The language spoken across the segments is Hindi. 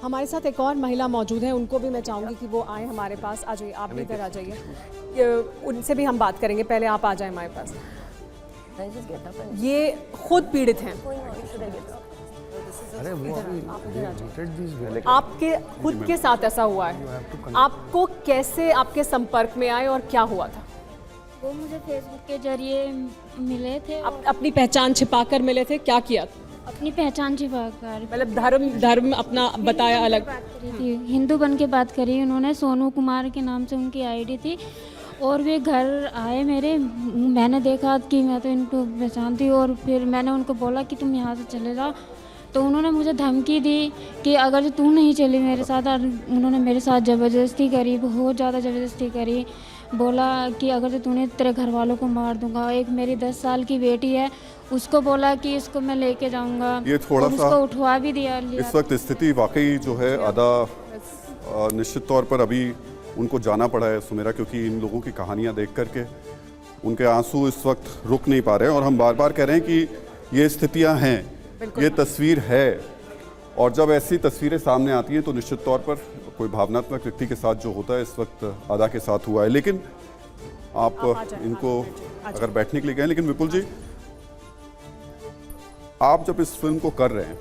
हमारे साथ एक और महिला मौजूद है, उनको भी मैं चाहूँगी कि वो आए हमारे पास। आ जाइए, आप भी इधर आ जाइए, उनसे भी हम बात करेंगे। पहले आप आ जाएं हमारे पास। ये खुद पीड़ित हैं। अरे वो आपके खुद के साथ ऐसा हुआ है, आपको कैसे आपके संपर्क में आए और क्या हुआ था? वो मुझे फेसबुक के जरिए मिले थे। अपनी पहचान छिपाकर मिले थे, क्या किया था? अपनी पहचान छिपाकर, मतलब धर्म अपना बताया अलग? हिंदू बन के बात करी उन्होंने। सोनू कुमार के नाम से उनकी आईडी थी और वे घर आए मेरे। मैंने देखा कि मैं तो इनको पहचानती हूँ और फिर मैंने उनको बोला कि तुम यहाँ से चले जाओ। तो उन्होंने मुझे धमकी दी कि अगर तू नहीं चली मेरे साथ, और उन्होंने मेरे साथ ज़बरदस्ती करी, बहुत ज़्यादा ज़बरदस्ती करी। बोला कि अगर तूने तेरे घर वालों को मार दूंगा। एक मेरी 10 साल की बेटी है, उसको बोला कि इसको मैं लेके जाऊंगा। ये थोड़ा सा उसको उठवा भी दिया। इस वक्त स्थिति वाकई जो है आधा निश्चित तौर पर अभी उनको जाना पड़ा है सुमेरा, क्योंकि इन लोगों की कहानियां देख करके उनके आंसू इस वक्त रुक नहीं पा रहे हैं। और हम बार बार कह रहे हैं कि ये स्थितियां हैं, ये तस्वीर है, और जब ऐसी तस्वीरें सामने आती हैं तो निश्चित तौर पर कोई भावनात्मक व्यक्ति के साथ जो होता है, इस वक्त आदा के साथ हुआ है। लेकिन आप इनको अगर बैठने के लिए गए, लेकिन विपुल जी, आप जब इस फिल्म को कर रहे हैं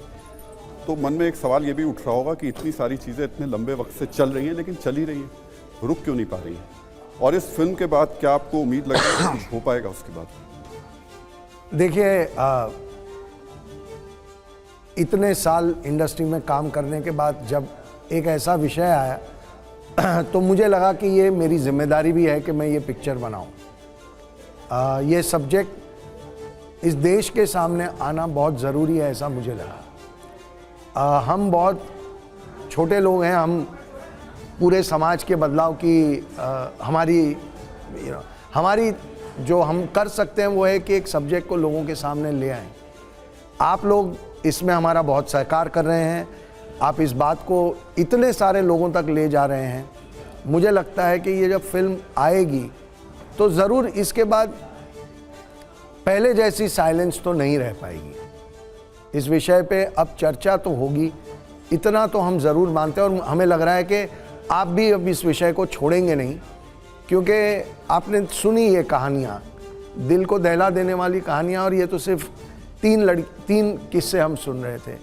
तो मन में एक सवाल ये भी उठ रहा होगा कि इतनी सारी चीज़ें इतने लंबे वक्त से चल रही हैं, लेकिन चल ही रही हैं, रुक क्यों नहीं पा रही हैं? और इस फिल्म के बाद क्या आपको उम्मीद लग रही है कुछ हो पाएगा उसके बाद? देखिए, इतने साल इंडस्ट्री में काम करने के बाद जब एक ऐसा विषय आया तो मुझे लगा कि ये मेरी जिम्मेदारी भी है कि मैं ये पिक्चर बनाऊं। ये सब्जेक्ट इस देश के सामने आना बहुत ज़रूरी है, ऐसा मुझे लगा। हम बहुत छोटे लोग हैं, हम पूरे समाज के बदलाव की हमारी जो हम कर सकते हैं वो है कि एक सब्जेक्ट को लोगों के सामने ले आएं। आप लोग इसमें हमारा बहुत सहकार कर रहे हैं, आप इस बात को इतने सारे लोगों तक ले जा रहे हैं। मुझे लगता है कि ये जब फिल्म आएगी तो ज़रूर इसके बाद पहले जैसी साइलेंस तो नहीं रह पाएगी। इस विषय पे अब चर्चा तो होगी, इतना तो हम ज़रूर मानते हैं। और हमें लग रहा है कि आप भी अब इस विषय को छोड़ेंगे नहीं, क्योंकि आपने सुनी ये कहानियाँ, दिल को दहला देने वाली कहानियाँ, और ये तो सिर्फ 3 किस्से हम सुन रहे थे।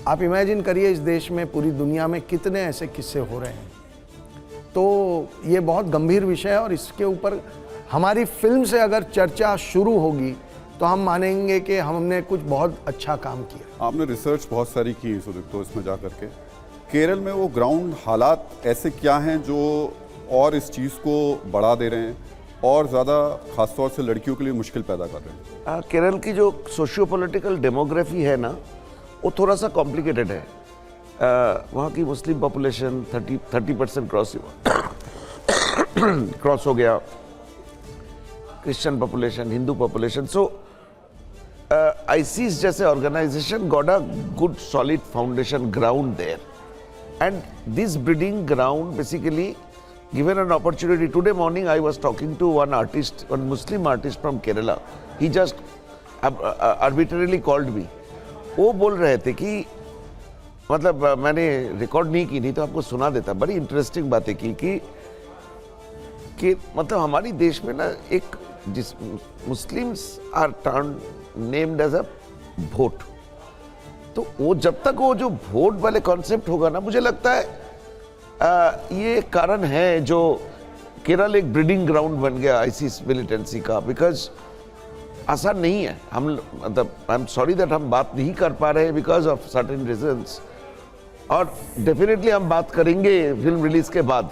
आप इमेजिन करिए इस देश में, पूरी दुनिया में कितने ऐसे किस्से हो रहे हैं। तो ये बहुत गंभीर विषय है और इसके ऊपर हमारी फिल्म से अगर चर्चा शुरू होगी तो हम मानेंगे कि हमने कुछ बहुत अच्छा काम किया। आपने रिसर्च बहुत सारी की तो इसमें जा करके केरल में वो ग्राउंड हालात ऐसे क्या हैं जो और इस चीज़ को बढ़ा दे रहे हैं और ज़्यादा ख़ासतौर से लड़कियों के लिए मुश्किल पैदा कर रहे हैं? केरल की जो सोशियो पॉलिटिकल डेमोग्राफी है ना, वो थोड़ा सा कॉम्प्लिकेटेड है। वहाँ की मुस्लिम पॉपुलेशन 30% क्रॉस हो गया, Christian population, Hindu population. So ISIS जैसे organization got a good solid foundation ground there, and this breeding ground basically given an opportunity. Today morning I was talking to one artist, one Muslim artist from Kerala. He just arbitrarily called me. वो बोल रहे थे कि मतलब मैंने रिकॉर्ड नहीं की, नहीं तो आपको सुना देता। बड़ी इंटरेस्टिंग बातें की कि मतलब हमारी देश में ना एक जिस Muslims are turn named as a vote, तो वो जब तक वो जो वोट वाले कॉन्सेप्ट होगा ना, मुझे लगता है ये कारण है जो केरल एक ब्रीडिंग ग्राउंड बन गया आईसिस मिलिटेंसी का। बिकॉज आसान नहीं है, हम मतलब आई एम सॉरी दैट हम बात नहीं कर पा रहे बिकॉज ऑफ सर्टेन रीजंस, और डेफिनेटली हम बात करेंगे फिल्म रिलीज के बाद।